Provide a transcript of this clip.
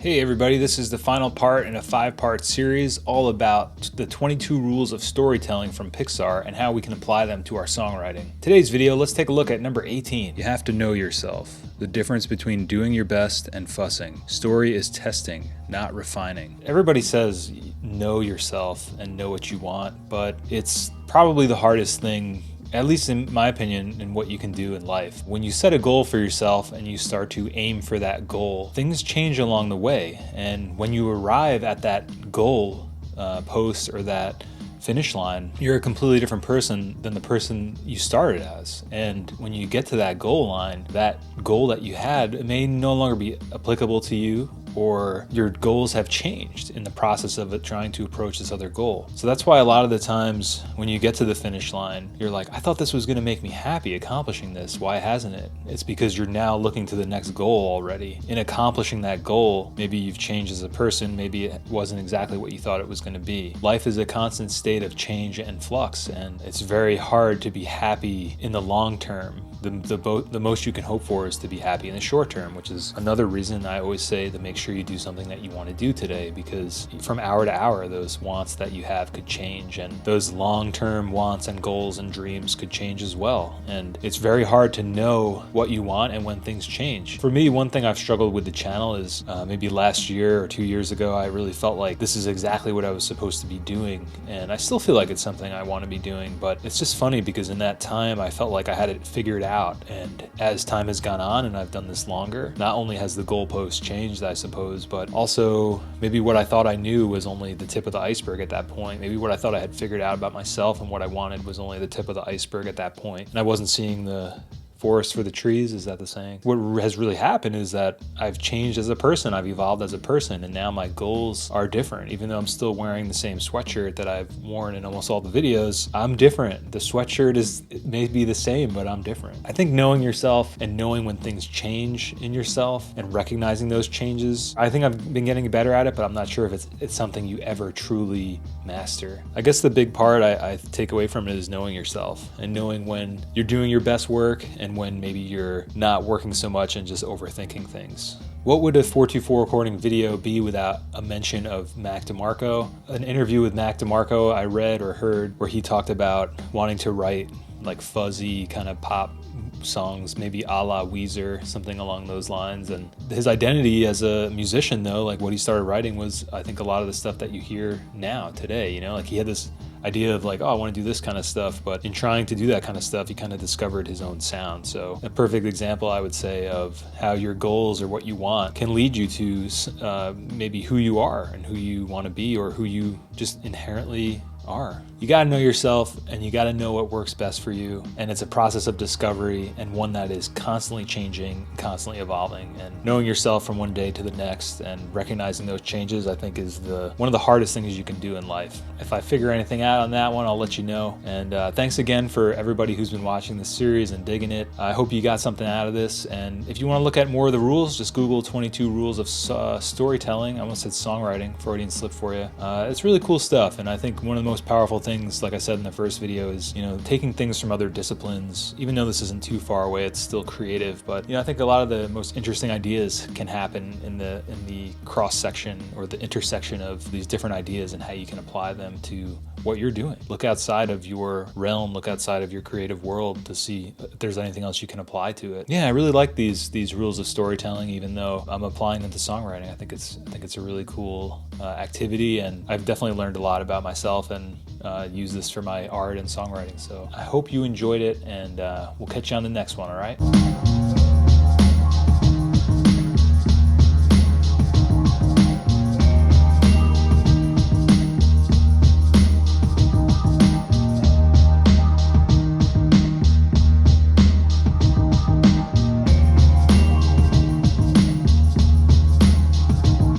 Hey everybody, this is the final part in a 5-part series all about the 22 rules of storytelling from Pixar and how we can apply them to our songwriting. Today's video, let's take a look at number 18. You have to know yourself. The difference between doing your best and fussing. Story is testing, not refining. Everybody says know yourself and know what you want, but it's probably the hardest thing, at least in my opinion, in what you can do in life. When you set a goal for yourself and you start to aim for that goal, things change along the way. And when you arrive at that goal post or that finish line, you're a completely different person than the person you started as. And when you get to that goal line, that goal that you had, it may no longer be applicable to you, or your goals have changed in the process of it trying to approach this other goal. So that's why a lot of the times when you get to the finish line, you're like, I thought this was gonna make me happy accomplishing this. Why hasn't it? It's because you're now looking to the next goal already. In accomplishing that goal, maybe you've changed as a person, maybe it wasn't exactly what you thought it was gonna be. Life is a constant state of change and flux, and it's very hard to be happy in the long term. The most you can hope for is to be happy in the short term, which is another reason I always say to make sure you do something that you want to do today, because from hour to hour, those wants that you have could change, and those long-term wants and goals and dreams could change as well. And it's very hard to know what you want and when things change. For me, one thing I've struggled with the channel is maybe last year or 2 years ago, I really felt like this is exactly what I was supposed to be doing. And I still feel like it's something I want to be doing, but it's just funny because in that time, I felt like I had it figured out. And as time has gone on and I've done this longer, not only has the goalpost changed, I suppose, but also maybe what I thought I knew was only the tip of the iceberg at that point. Maybe what I thought I had figured out about myself and what I wanted was only the tip of the iceberg at that point. And I wasn't seeing the forest for the trees, is that the saying? What has really happened is that I've changed as a person, I've evolved as a person, and now my goals are different. Even though I'm still wearing the same sweatshirt that I've worn in almost all the videos, I'm different. The sweatshirt it may be the same, but I'm different. I think knowing yourself and knowing when things change in yourself and recognizing those changes, I think I've been getting better at it, but I'm not sure if it's something you ever truly master. I guess the big part I take away from it is knowing yourself and knowing when you're doing your best work and when maybe you're not working so much and just overthinking things. What would a 424 recording video be without a mention of Mac DeMarco? An interview with Mac DeMarco I read or heard where he talked about wanting to write like fuzzy kind of pop songs, maybe a la Weezer, something along those lines. And his identity as a musician, though, like what he started writing was, I think, a lot of the stuff that you hear now today, you know, like he had this idea of like, oh, I want to do this kind of stuff, but in trying to do that kind of stuff, he kind of discovered his own sound. So a perfect example, I would say, of how your goals or what you want can lead you to maybe who you are and who you want to be, or who you just inherently are. You got to know yourself and you got to know what works best for you. And it's a process of discovery, and one that is constantly changing, constantly evolving. And knowing yourself from one day to the next and recognizing those changes, I think, is one of the hardest things you can do in life. If I figure anything out on that one, I'll let you know. And thanks again for everybody who's been watching this series and digging it. I hope you got something out of this. And if you want to look at more of the rules, just Google 22 rules of storytelling. I almost said songwriting, Freudian slip for you. It's really cool stuff. And I think one of the most powerful things, like I said in the first video, is, you know, taking things from other disciplines. Even though this isn't too far away, it's still creative. But, you know, I think a lot of the most interesting ideas can happen in the cross section or the intersection of these different ideas and how you can apply them to what you're doing. Look outside of your realm, look outside of your creative world to see if there's anything else you can apply to it. Yeah, I really like these rules of storytelling, even though I'm applying them to songwriting. I think it's a really cool activity, and I've definitely learned a lot about myself and use this for my art and songwriting. So I hope you enjoyed it, and we'll catch you on the next one, all right?